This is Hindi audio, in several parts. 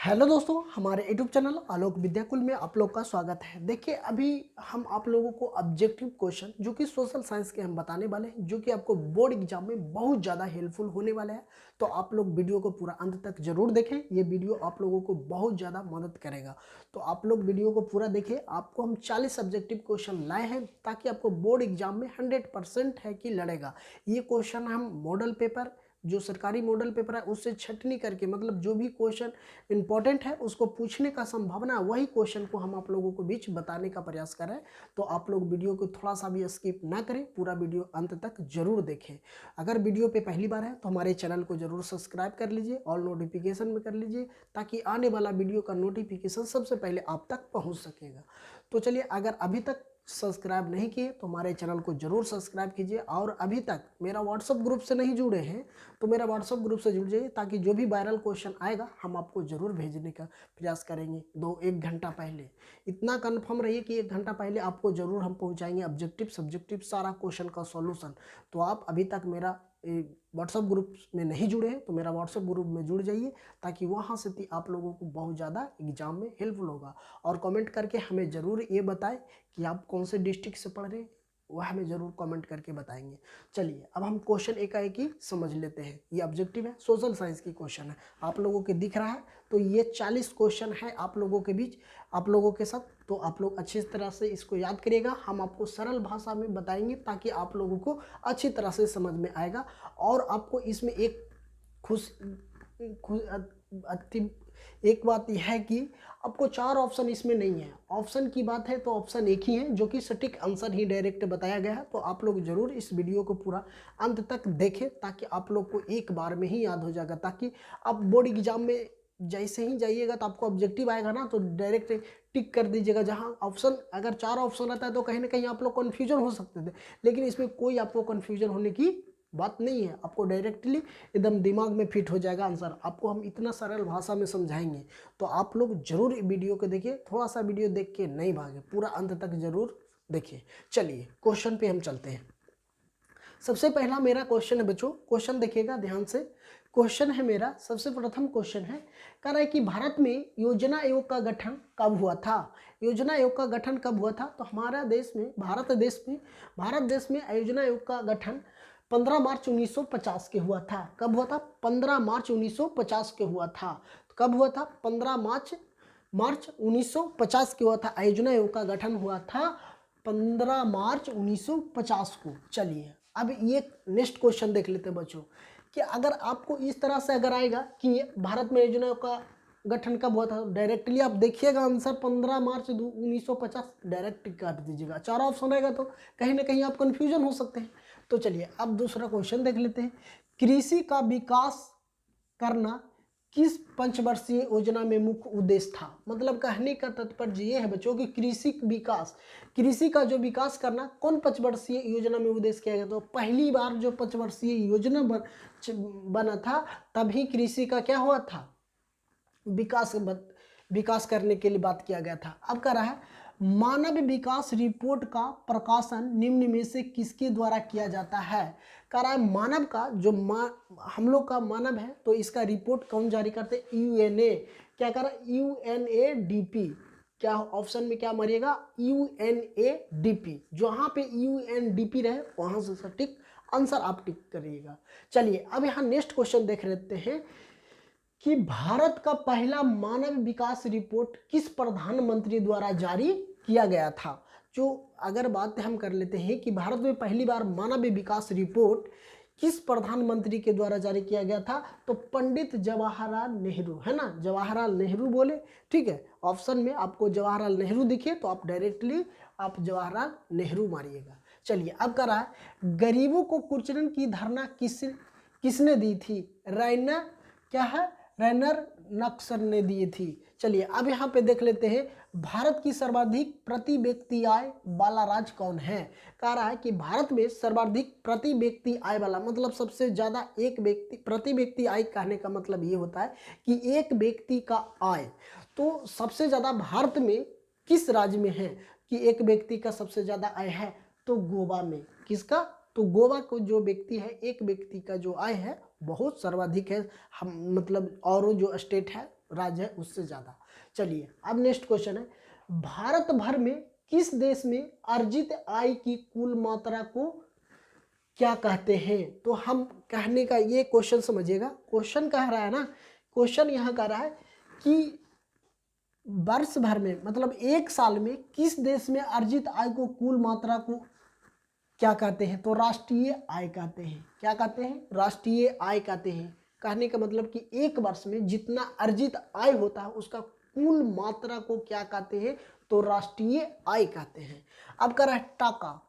हेलो दोस्तों, हमारे यूट्यूब चैनल आलोक विद्याकुल में आप लोग का स्वागत है। देखिए, अभी हम आप लोगों को ऑब्जेक्टिव क्वेश्चन जो कि सोशल साइंस के हम बताने वाले हैं, जो कि आपको बोर्ड एग्जाम में बहुत ज़्यादा हेल्पफुल होने वाले हैं। तो आप लोग वीडियो को पूरा अंत तक जरूर देखें। ये वीडियो आप लोगों को बहुत ज़्यादा मदद करेगा। तो आप लोग वीडियो को पूरा देखें। आपको हम 40 ऑब्जेक्टिव क्वेश्चन लाए हैं ताकि आपको बोर्ड एग्जाम में 100% है कि लड़ेगा। ये क्वेश्चन हम मॉडल पेपर, जो सरकारी मॉडल पेपर है, उससे छटनी करके, मतलब जो भी क्वेश्चन इंपॉर्टेंट है उसको पूछने का संभावना, वही क्वेश्चन को हम आप लोगों को बीच बताने का प्रयास करें। तो आप लोग वीडियो को थोड़ा सा भी स्किप ना करें, पूरा वीडियो अंत तक जरूर देखें। अगर वीडियो पे पहली बार है तो हमारे चैनल को जरूर सब्सक्राइब कर लीजिए, ऑल नोटिफिकेशन में कर लीजिए, ताकि आने वाला वीडियो का नोटिफिकेशन सबसे पहले आप तक पहुँच सकेगा। तो चलिए, अगर अभी तक सब्सक्राइब नहीं किए तो हमारे चैनल को जरूर सब्सक्राइब कीजिए, और अभी तक मेरा व्हाट्सअप ग्रुप से नहीं जुड़े हैं तो मेरा व्हाट्सअप ग्रुप से जुड़ जाइए, ताकि जो भी वायरल क्वेश्चन आएगा हम आपको जरूर भेजने का प्रयास करेंगे। 1 घंटा पहले इतना कंफर्म रहिए कि 1 घंटा पहले आपको जरूर हम पहुंचाएंगे ऑब्जेक्टिव सब्जेक्टिव सारा क्वेश्चन का सॉल्यूशन। तो आप अभी तक मेरा व्हाट्सअप ग्रुप में नहीं जुड़े हैं तो मेरा व्हाट्सअप ग्रुप में जुड़ जाइए, ताकि वहाँ से आप लोगों को बहुत ज़्यादा एग्जाम में हेल्पफुल होगा। और कमेंट करके हमें ज़रूर ये बताएं कि आप कौन से डिस्ट्रिक्ट से पढ़ रहे हैं, वह हमें ज़रूर कमेंट करके बताएंगे। चलिए, अब हम क्वेश्चन एक ही समझ लेते हैं। ये ऑब्जेक्टिव है, सोशल साइंस की क्वेश्चन है, आप लोगों के दिख रहा है। तो ये 40 क्वेश्चन है आप लोगों के बीच, आप लोगों के साथ। तो आप लोग अच्छी तरह से इसको याद करिएगा। हम आपको सरल भाषा में बताएंगे ताकि आप लोगों को अच्छी तरह से समझ में आएगा। और आपको इसमें एक बात यह है कि आपको 4 ऑप्शन इसमें नहीं है। ऑप्शन की बात है तो ऑप्शन एक ही है, जो कि सटीक आंसर ही डायरेक्ट बताया गया है। तो आप लोग जरूर इस वीडियो को पूरा अंत तक देखें, ताकि आप लोग को एक बार में ही याद हो जाएगा। ताकि आप बोर्ड एग्जाम में जैसे ही जाइएगा तो आपको ऑब्जेक्टिव आएगा ना, तो डायरेक्ट टिक कर दीजिएगा। जहाँ ऑप्शन, अगर 4 ऑप्शन रहता है तो कहीं ना कहीं आप लोग कन्फ्यूजन हो सकते थे, लेकिन इसमें कोई आपको कन्फ्यूजन होने की बात नहीं है। आपको डायरेक्टली एकदम दिमाग में फिट हो जाएगा आंसर। आपको हम इतना सरल भाषा में समझाएंगे, तो आप लोग जरूर वीडियो को देखिए। थोड़ा सा वीडियो देख के नहीं भागे, पूरा अंत तक जरूर देखिए। चलिए, क्वेश्चन पे हम चलते हैं। सबसे पहला मेरा क्वेश्चन है बच्चों, क्वेश्चन देखिएगा ध्यान से। क्वेश्चन है मेरा, सबसे प्रथम क्वेश्चन है, कह रहा है कि भारत में योजना आयोग का गठन कब हुआ था। योजना आयोग का गठन कब हुआ था? तो हमारा देश में, भारत देश में योजना आयोग का गठन 15 मार्च 1950 के हुआ था। कब हुआ था? 15 मार्च 1950 के हुआ था। तो कब हुआ था? 15 मार्च 1950 के हुआ था। योजना आयोग का गठन हुआ था 15 मार्च 1950 को। चलिए, अब ये नेक्स्ट क्वेश्चन देख लेते हैं बच्चों, कि अगर आपको इस तरह से अगर आएगा कि भारत में योजना आयोग का गठन कब हुआ था, डायरेक्टली आप देखिएगा आंसर 15 मार्च 1950 डायरेक्ट काट दीजिएगा। 4 ऑप्शन रहेगा तो कहीं ना कहीं आप कंफ्यूजन हो सकते हैं। तो चलिए, अब दूसरा क्वेश्चन देख लेते हैं। कृषि का विकास करना किस पंचवर्षीय योजना में मुख्य उद्देश्य था? मतलब कहने का तात्पर्य ये है बच्चों कि कृषि का जो विकास करना कौन पंचवर्षीय योजना में उद्देश्य किया गया? तो पहली बार जो पंचवर्षीय योजना बना था, तभी कृषि का क्या हुआ था? विकास करने के लिए बात किया गया था। अब कह रहा है, मानव विकास रिपोर्ट का प्रकाशन निम्न में से किसके द्वारा किया जाता है? कह रहा है, मानव का जो हम लोग का मानव है, तो इसका रिपोर्ट कौन जारी करते? यूएनए। क्या कर रहा है? यूएनएडीपी। क्या ऑप्शन में क्या मरिएगा? यूएनएडीपी। जहां पे यूएनडीपी रहे वहां से सटीक आंसर आप टिक करिएगा। चलिए, अब यहाँ नेक्स्ट क्वेश्चन देख लेते हैं कि भारत का पहला मानव विकास रिपोर्ट किस प्रधानमंत्री द्वारा जारी किया गया था? जो अगर बात हम कर लेते हैं कि भारत में पहली बार मानव विकास रिपोर्ट किस प्रधानमंत्री के द्वारा जारी किया गया था, तो पंडित जवाहरलाल नेहरू, है ना, जवाहरलाल नेहरू बोले। ठीक है, ऑप्शन में आपको जवाहरलाल नेहरू दिखे तो आप डायरेक्टली आप जवाहरलाल नेहरू मारिएगा। चलिए, अब कह रहा है, गरीबों को कुचलन की धारणा किसने दी थी? रैनर नक्सर ने दिए थी। चलिए, अब यहाँ पे देख लेते हैं, भारत की सर्वाधिक प्रति व्यक्ति आय वाला राज्य कौन है? कह रहा है कि भारत में सर्वाधिक प्रति व्यक्ति आय वाला, मतलब सबसे ज्यादा एक व्यक्ति प्रति व्यक्ति आय कहने का मतलब ये होता है कि एक व्यक्ति का आय, तो सबसे ज्यादा भारत में किस राज्य में है कि एक व्यक्ति का सबसे ज्यादा आय है? तो गोवा में। किसका? तो गोवा को जो व्यक्ति है, एक व्यक्ति का जो आय है बहुत सर्वाधिक है। हम मतलब और जो स्टेट है राज्य है उससे ज़्यादा। चलिए अब नेक्स्ट क्वेश्चन है, भारत भर में किस देश में अर्जित आय की कुल मात्रा को क्या कहते हैं? तो हम कहने का ये क्वेश्चन समझिएगा, क्वेश्चन कह रहा है ना, क्वेश्चन यहाँ कह रहा है कि वर्ष भर में मतलब एक साल में किस देश में अर्जित आय को कुल मात्रा को क्या कहते हैं? तो राष्ट्रीय आय कहते हैं। क्या कहते हैं? राष्ट्रीय आय कहते हैं। कहने का मतलब कि एक वर्ष में जितना अर्जित आय होता है उसका कुल मात्रा को क्या कहते हैं? तो राष्ट्रीय आय कहते हैं। अब कह रहा है टका,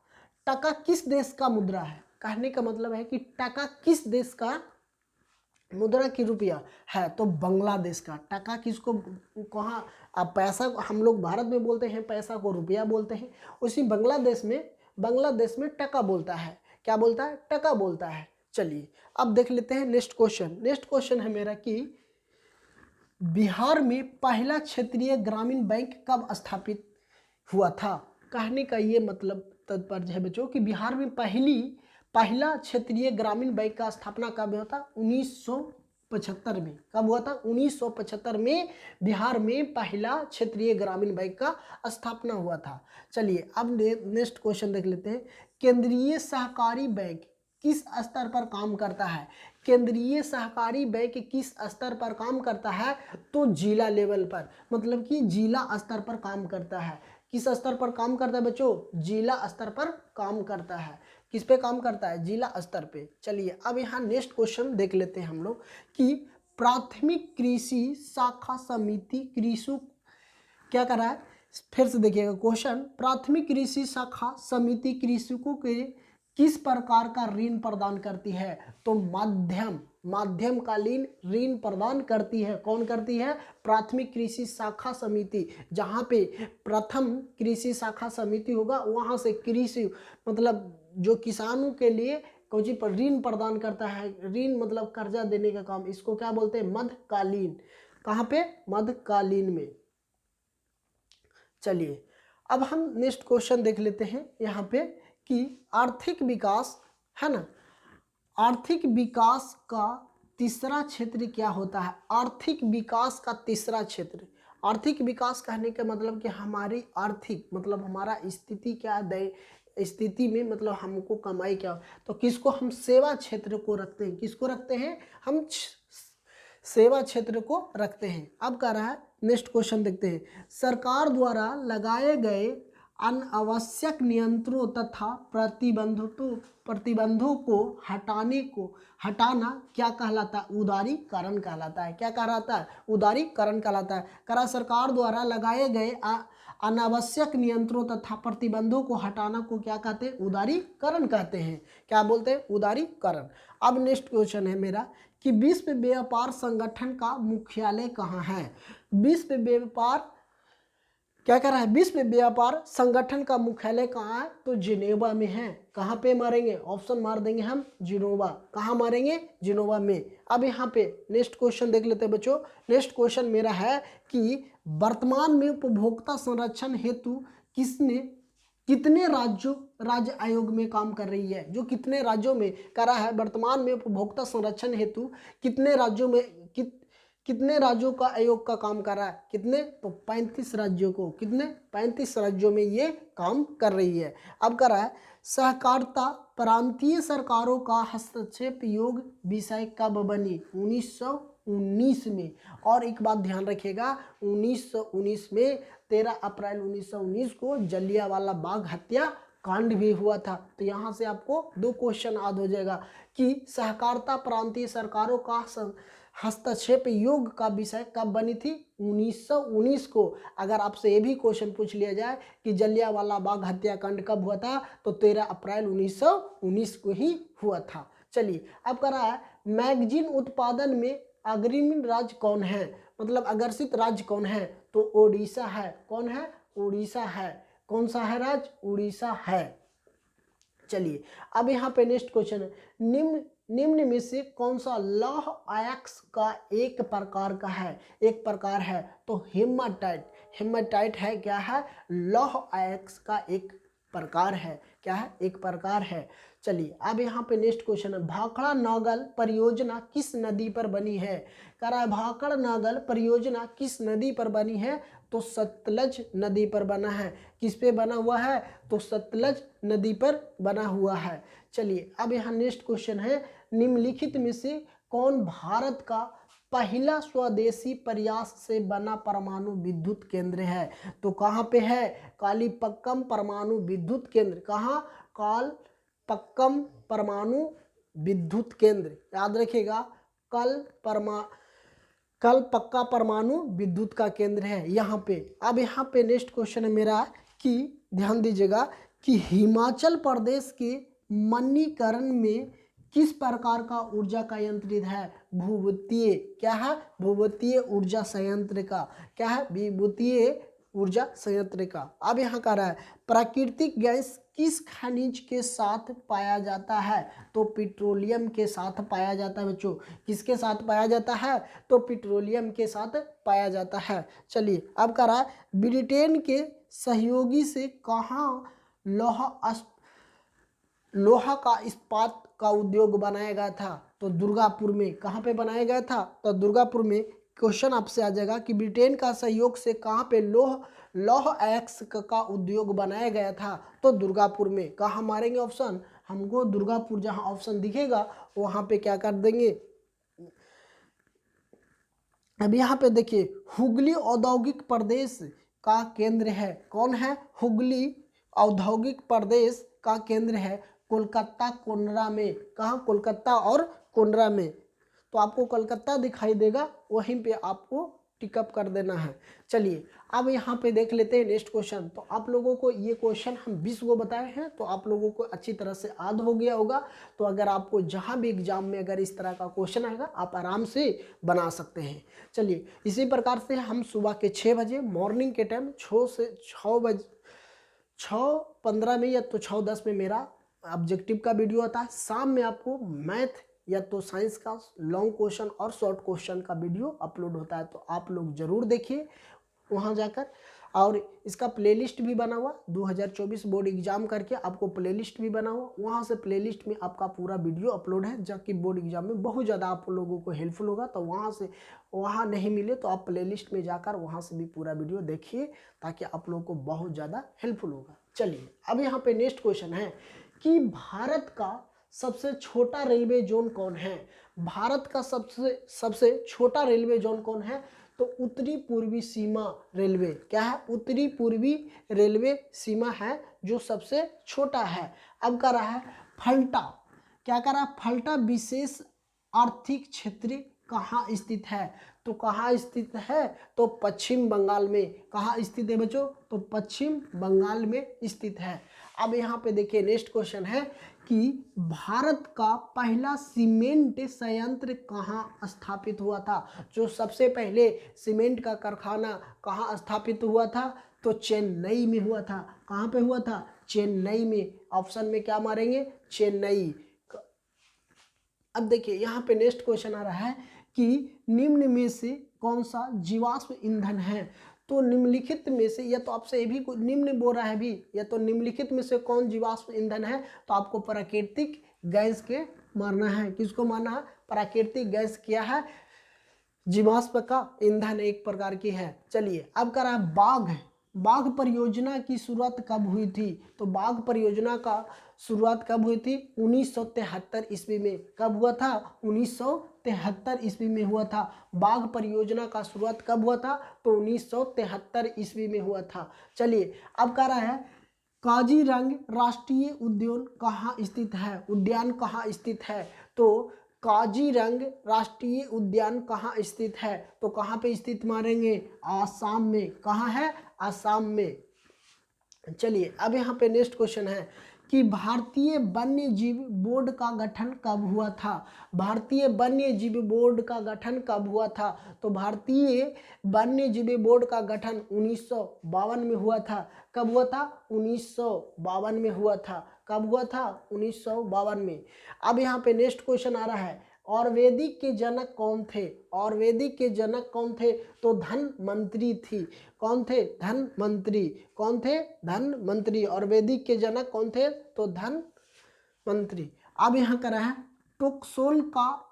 टका किस देश का मुद्रा है? कहने का मतलब है कि टका किस देश का मुद्रा की रुपया है? तो बांग्लादेश का। टका किसको कहाँ, अब पैसा हम लोग भारत में बोलते हैं, पैसा को रुपया बोलते हैं, उसी बांग्लादेश में टका बोलता है। क्या बोलता है? टका बोलता है। चलिए अब देख लेते हैं नेक्स्ट क्वेश्चन। नेक्स्ट क्वेश्चन है मेरा कि बिहार में पहला क्षेत्रीय ग्रामीण बैंक कब स्थापित हुआ था? कहने का ये मतलब तात्पर्य है बच्चों कि बिहार में पहला क्षेत्रीय ग्रामीण बैंक का स्थापना कब हुआ था? 1975 में। कब हुआ था? 1975 में बिहार में पहला क्षेत्रीय ग्रामीण बैंक का स्थापना हुआ था। चलिए अब नेक्स्ट क्वेश्चन देख लेते हैं, केंद्रीय सहकारी बैंक किस स्तर पर काम करता है? केंद्रीय सहकारी बैंक किस स्तर पर काम करता है? तो जिला लेवल पर, मतलब कि जिला स्तर पर काम करता है। किस स्तर पर काम करता है बच्चों? जिला स्तर पर काम करता है। किस पे काम करता है? जिला स्तर पे। चलिए अब यहाँ नेक्स्ट क्वेश्चन देख लेते हैं हम लोग कि प्राथमिक कृषि शाखा समिति कृषि क्या कर रहा है? फिर से देखिएगा क्वेश्चन, प्राथमिक कृषि शाखा समिति कृषकों के किस प्रकार का ऋण प्रदान करती है? तो माध्यमकालीन ऋण प्रदान करती है। कौन करती है? प्राथमिक कृषि शाखा समिति। जहाँ पे प्रथम कृषि शाखा समिति होगा वहाँ से कृषि मतलब जो किसानों के लिए कौन सी पर ऋण प्रदान करता है, ऋण मतलब कर्जा देने का काम, इसको क्या बोलते हैं? मध्यकालीन। कहाँ पे? मध्यकालीन में। चलिए अब हम नेक्स्ट क्वेश्चन देख लेते हैं यहाँ पे कि आर्थिक विकास है ना, आर्थिक विकास का तीसरा क्षेत्र क्या होता है? आर्थिक विकास का तीसरा क्षेत्र, आर्थिक विकास कहने का मतलब कि हमारी आर्थिक मतलब हमारा स्थिति क्या है, स्थिति में मतलब हमको कमाई क्या, तो किसको हम सेवा क्षेत्र को रखते हैं? किसको रखते हैं? हम सेवा क्षेत्र को रखते हैं। अब कह रहा है नेक्स्ट क्वेश्चन देखते हैं, सरकार द्वारा लगाए गए अनावश्यक नियंत्रणों तथा प्रतिबंधों को हटाना क्या कहलाता है? उदारीकरण कहलाता है। क्या कहलाता है? उदारीकरण कहलाता है। करा सरकार द्वारा लगाए गए अनावश्यक नियंत्रणों तथा प्रतिबंधों को हटाना को क्या कहते हैं? उदारीकरण कहते हैं। क्या बोलते हैं? उदारीकरण। अब नेक्स्ट क्वेश्चन है मेरा कि विश्व व्यापार संगठन का मुख्यालय कहाँ है? विश्व व्यापार क्या कर रहा है? विश्व व्यापार संगठन का मुख्यालय कहाँ है? तो जिनेवा में है। कहाँ पे मारेंगे? ऑप्शन मार देंगे हम, जिनेवा। कहाँ मारेंगे? जिनेवा में। अब यहाँ पे नेक्स्ट क्वेश्चन देख लेते हैं बच्चों। नेक्स्ट क्वेश्चन मेरा है कि वर्तमान में उपभोक्ता संरक्षण हेतु कितने राज्य आयोग में काम कर रही है? जो कितने राज्यों में कर रहा है? वर्तमान में उपभोक्ता संरक्षण हेतु कितने राज्यों में कितने राज्यों का आयोग का काम कर रहा है? कितने? तो 35 राज्यों को। कितने? 35 राज्यों में ये काम कर रही है। अब कर रहा है सहकारिता प्रांतीय सरकारों का हस्तक्षेप योग विषय कब बनी? 1919 में। और एक बात ध्यान रखिएगा, 1919 में 13 अप्रैल 1919 को जलियांवाला बाग हत्या कांड भी हुआ था। तो यहाँ से आपको 2 क्वेश्चन याद हो जाएगा कि सहकारिता प्रांतीय सरकारों का हस्तक्षेप योग का विषय कब बनी थी? 1919 को। अगर आपसे ये भी क्वेश्चन पूछ लिया जाए कि जलियांवाला बाग हत्याकांड कब हुआ था, तो 13 अप्रैल 1919 को ही हुआ था। चलिए अब कर रहा है मैगजीन उत्पादन में अग्रणी राज्य कौन है? मतलब अग्रसित राज्य कौन है? तो ओडिशा है। कौन है? उड़ीसा है। कौन सा है राज्य? उड़ीसा है। चलिए अब यहाँ पे नेक्स्ट क्वेश्चन है, निम्न में से कौन सा लौह अयस्क का एक प्रकार का है? एक प्रकार है तो हेमाटाइट। हेमाटाइट है क्या है? लौह अयस्क का एक प्रकार है। क्या है? एक प्रकार है। चलिए अब यहाँ पे नेक्स्ट क्वेश्चन है, भाखड़ा नागल परियोजना किस नदी पर बनी है? कह रहा है भाखड़ा नागल परियोजना किस नदी पर बनी है? तो सतलज नदी पर बना है। किस पे बना हुआ है? तो सतलज नदी पर बना हुआ है। चलिए अब यहाँ नेक्स्ट क्वेश्चन है, निम्नलिखित में से कौन भारत का पहला स्वदेशी प्रयास से बना परमाणु विद्युत केंद्र है? तो कहाँ पे है? कालीपक्कम परमाणु विद्युत केंद्र। कहाँ? कालपक्कम परमाणु विद्युत केंद्र, याद रखिएगा, कलपक्का परमाणु विद्युत का केंद्र है यहाँ पे। अब यहाँ पे नेक्स्ट क्वेश्चन है मेरा कि ध्यान दीजिएगा कि हिमाचल प्रदेश के मणिकरण में किस प्रकार का ऊर्जा संयंत्र है? भूविद्युतीय। क्या है? भूविद्युतीय ऊर्जा संयंत्र का। क्या है? विद्युतीय ऊर्जा संयंत्र का। अब यहाँ कह रहा है प्राकृतिक गैस किस खनिज के साथ पाया जाता है? तो पेट्रोलियम के साथ पाया जाता है बच्चों। किसके साथ पाया जाता है? तो पेट्रोलियम के साथ पाया जाता है। चलिए अब कह रहा है ब्रिटेन के सहयोगी से कहाँ लोहा का इस्पात का उद्योग बनाया गया था? तो दुर्गापुर में। कहाँ पे बनाया गया था? तो दुर्गापुर में। क्वेश्चन आपसे आ जाएगा कि ब्रिटेन का सहयोग से कहाँ पे लौह अयस्क का उद्योग बनाया गया था? तो दुर्गापुर में। कहाँ मारेंगे ऑप्शन? हमको दुर्गापुर जहाँ ऑप्शन दिखेगा वहाँ पे क्या कर देंगे। अब यहाँ पे देखिए हुगली औद्योगिक प्रदेश का केंद्र है। कौन है? हुगली औद्योगिक प्रदेश का केंद्र है कोलकाता कोनरा में। कहाँ? कोलकाता और कोनरा में। तो आपको कोलकाता दिखाई देगा, वहीं पे आपको टिकअप कर देना है। चलिए अब यहाँ पे देख लेते हैं नेक्स्ट क्वेश्चन। तो आप लोगों को ये क्वेश्चन हम 20 को बताए हैं, तो आप लोगों को अच्छी तरह से याद हो गया होगा। तो अगर आपको जहाँ भी एग्जाम में अगर इस तरह का क्वेश्चन आएगा आप आराम से बना सकते हैं। चलिए इसी प्रकार से हम सुबह के 6 बजे मॉर्निंग के टाइम 6:15 में या तो 6:10 में मेरा ऑब्जेक्टिव का वीडियो आता है। शाम में आपको मैथ या तो साइंस का लॉन्ग क्वेश्चन और शॉर्ट क्वेश्चन का वीडियो अपलोड होता है। तो आप लोग ज़रूर देखिए वहाँ जाकर। और इसका प्लेलिस्ट भी बना हुआ 2024 बोर्ड एग्जाम करके आपको प्लेलिस्ट भी बना हुआ, वहाँ से प्लेलिस्ट में आपका पूरा वीडियो अपलोड है, जो कि बोर्ड एग्जाम में बहुत ज़्यादा आप लोगों को हेल्पफुल होगा। तो वहाँ नहीं मिले तो आप प्लेलिस्ट में जाकर वहाँ से भी पूरा वीडियो देखिए, ताकि आप लोगों को बहुत ज़्यादा हेल्पफुल होगा। चलिए अब यहाँ पे नेक्स्ट क्वेश्चन है कि भारत का सबसे छोटा रेलवे जोन कौन है? भारत का सबसे छोटा रेलवे जोन कौन है? तो उत्तरी पूर्वी सीमा रेलवे। क्या है? उत्तरी पूर्वी रेलवे सीमा है जो सबसे छोटा है। अब कह रहा है फल्टा। क्या कह रहा है? फल्टा विशेष आर्थिक क्षेत्र कहाँ स्थित है? तो कहाँ स्थित है? तो पश्चिम बंगाल में। कहाँ स्थित है बच्चों? तो पश्चिम बंगाल में स्थित है। अब यहाँ पे देखिए नेक्स्ट क्वेश्चन है कि भारत का पहला सीमेंट संयंत्र कहाँ स्थापित हुआ था? जो सबसे पहले सीमेंट का कारखाना कहाँ स्थापित हुआ था? तो चेन्नई में हुआ था। कहाँ पे हुआ था? चेन्नई में। ऑप्शन में क्या मारेंगे? चेन्नई। अब देखिए यहाँ पे नेक्स्ट क्वेश्चन आ रहा है कि निम्न में से कौन सा जीवाश्म ईंधन है? तो निम्नलिखित में से, या तो आपसे ये भी निम्न बोल रहा है भी, या तो निम्नलिखित में से कौन जीवाश्म ईंधन है? तो आपको प्राकृतिक गैस के मारना है। किसको मारना है? प्राकृतिक गैस क्या है? जीवाश्म का ईंधन एक प्रकार की है। चलिए अब कह रहा है बाघ परियोजना की शुरुआत कब हुई थी? तो बाघ परियोजना का शुरुआत कब हुई थी? 1973 ईस्वी में। कब हुआ था? 1973 ईस्वी में हुआ था। बाघ परियोजना का शुरुआत कब हुआ था? तो 1973 ईस्वी में हुआ था। चलिए अब कह रहा है काजीरंगा राष्ट्रीय उद्यान कहाँ स्थित है? उद्यान कहाँ स्थित है? तो काजीरंगा राष्ट्रीय उद्यान कहाँ स्थित है? तो कहाँ पे स्थित मारेंगे? आसाम में। कहाँ है? आसाम में। चलिए अब यहाँ पे नेक्स्ट क्वेश्चन है कि भारतीय वन्य जीव बोर्ड का गठन कब हुआ था? भारतीय वन्य जीव बोर्ड का गठन कब हुआ था? तो भारतीय वन्य जीव बोर्ड का गठन 1952 में हुआ था। कब हुआ था? 1952 में हुआ था। कब हुआ था? 1952 में। अब यहाँ पे नेक्स्ट क्वेश्चन आ रहा है और वैदिक के जनक कौन थे? और वैदिक के जनक कौन थे? तो धनवंतरी थी। कौन थे? धनवंतरी। कौन थे? धनवंतरी। और वैदिक के जनक कौन थे? तो धनवंतरी। अब यहाँ करा है टोक्सोल का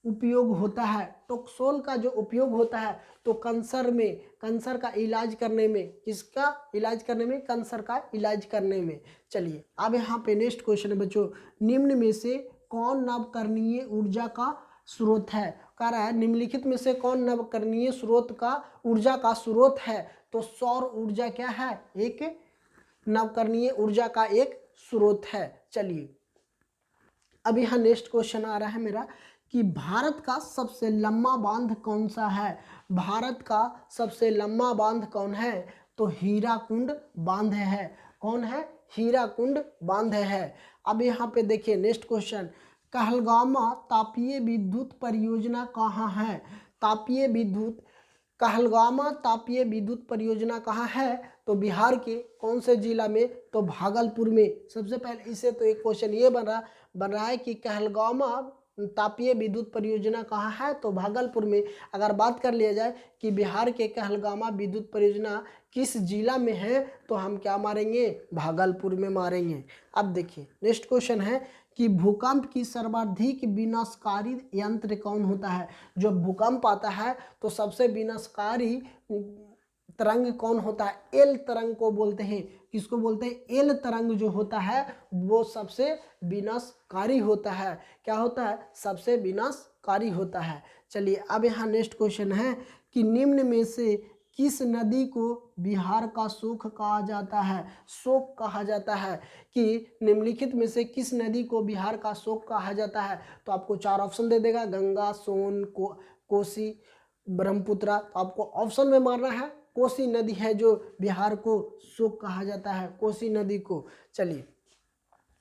उपयोग होता है। टोक्सोल का जो उपयोग होता है तो कैंसर में, कैंसर का इलाज करने में, किसका इलाज करने में? कैंसर का इलाज करने में। चलिए अब यहाँ पे नेक्स्ट क्वेश्चन है बच्चों, निम्न में से कौन नवकरणीय ऊर्जा का स्रोत है? कह रहा है निम्नलिखित में से कौन नवकरणीय स्रोत का ऊर्जा का स्रोत है? तो सौर ऊर्जा क्या है? एक नवकरणीय ऊर्जा का एक स्रोत है। चलिए अब यहाँ नेक्स्ट क्वेश्चन आ रहा है मेरा कि भारत का सबसे लंबा बांध कौन सा है? भारत का सबसे लंबा बांध कौन है? तो हीराकुंड बांध है। कौन है? हीराकुंड बांध है। अब यहाँ पे देखिए नेक्स्ट क्वेश्चन, कहलगामा तापीय विद्युत परियोजना कहाँ है? तापीय विद्युत, कहलगामा तापीय विद्युत परियोजना कहाँ है? तो बिहार के कौन से जिला में? तो भागलपुर में। सबसे पहले इससे तो एक क्वेश्चन ये बन रहा है कि कहलगामा तापीय विद्युत परियोजना कहाँ है? तो भागलपुर में। अगर बात कर लिया जाए कि बिहार के कहलगामा विद्युत परियोजना किस जिला में है, तो हम क्या मारेंगे? भागलपुर में मारेंगे। अब देखिए नेक्स्ट क्वेश्चन है कि भूकंप की सर्वाधिक विनाशकारी यंत्र कौन होता है? जो भूकंप आता है तो सबसे विनाशकारी तरंग कौन होता है? एल तरंग को बोलते हैं। किसको बोलते हैं? एल तरंग जो होता है वो सबसे विनाशकारी होता है। क्या होता है? सबसे विनाशकारी होता है। चलिए अब यहाँ नेक्स्ट क्वेश्चन है कि निम्न में से किस नदी को बिहार का शोक कहा जाता है? शोक कहा जाता है कि निम्नलिखित में से किस नदी को बिहार का शोक कहा जाता है? तो आपको चार ऑप्शन दे देगा, गंगा, सोन, कोसी, ब्रह्मपुत्रा। तो आपको ऑप्शन में मारना है कोसी नदी है जो बिहार को शोक कहा जाता है, कोसी नदी को। चलिए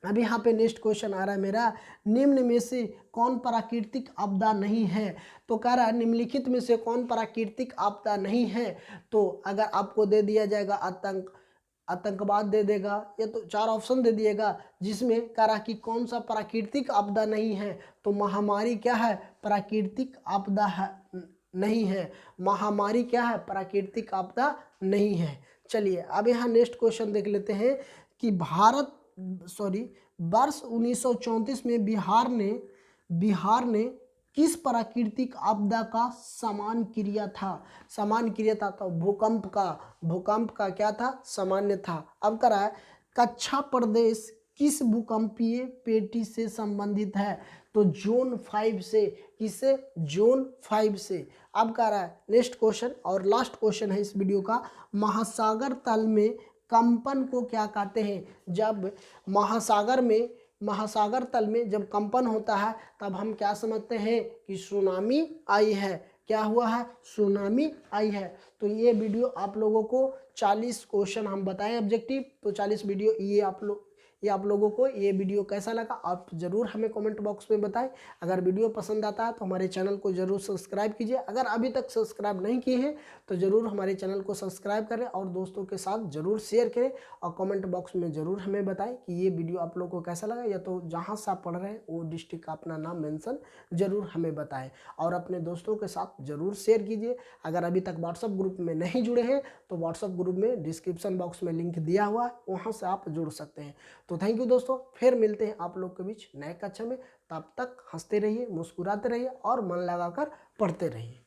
अब यहाँ पे नेक्स्ट क्वेश्चन आ रहा है मेरा, निम्न में से कौन प्राकृतिक आपदा नहीं है? तो कह रहा है निम्नलिखित में से कौन प्राकृतिक आपदा नहीं है? तो अगर आपको दे दिया जाएगा आतंकवाद दे देगा, या तो चार ऑप्शन दे दिएगा जिसमें कह रहा कि कौन सा प्राकृतिक आपदा नहीं है? तो महामारी क्या है? प्राकृतिक आपदा है नहीं है। महामारी क्या है? प्राकृतिक आपदा नहीं है। चलिए अब यहाँ नेक्स्ट क्वेश्चन देख लेते हैं कि वर्ष 1934 में बिहार ने किस प्राकृतिक आपदा का समान किया था? तो भूकंप का क्या था? सामान्य था। अब कह रहा है कच्छ प्रदेश किस भूकंपीय पेटी से संबंधित है? तो जोन 5 से। किससे? जोन 5 से। अब कह रहा है नेक्स्ट क्वेश्चन और लास्ट क्वेश्चन है इस वीडियो का, महासागर तल में कंपन को क्या कहते हैं? जब महासागर तल में जब कंपन होता है तब हम क्या समझते हैं कि सुनामी आई है। क्या हुआ है? सुनामी आई है। तो ये वीडियो आप लोगों को 40 क्वेश्चन हम बताएं ऑब्जेक्टिव, तो 40 वीडियो ये आप लोगों को ये वीडियो कैसा लगा आप ज़रूर हमें कमेंट बॉक्स में बताएं। अगर वीडियो पसंद आता है तो हमारे चैनल को ज़रूर सब्सक्राइब कीजिए। अगर अभी तक सब्सक्राइब नहीं किए हैं तो ज़रूर हमारे चैनल को सब्सक्राइब करें और दोस्तों के साथ ज़रूर शेयर करें और कमेंट बॉक्स में ज़रूर हमें बताएं कि ये वीडियो आप लोगों को कैसा लगा, या तो जहाँ से आप पढ़ रहे हैं वो डिस्ट्रिक्ट का अपना नाम मेंशन ज़रूर हमें बताएं और अपने दोस्तों के साथ ज़रूर शेयर कीजिए। अगर अभी तक व्हाट्सएप ग्रुप में नहीं जुड़े हैं तो व्हाट्सएप ग्रुप में डिस्क्रिप्शन बॉक्स में लिंक दिया हुआ है, वहाँ से आप जुड़ सकते हैं। तो थैंक यू दोस्तों, फिर मिलते हैं आप लोग के बीच नए कक्षा में। तब तक हंसते रहिए, मुस्कुराते रहिए और मन लगाकर पढ़ते रहिए।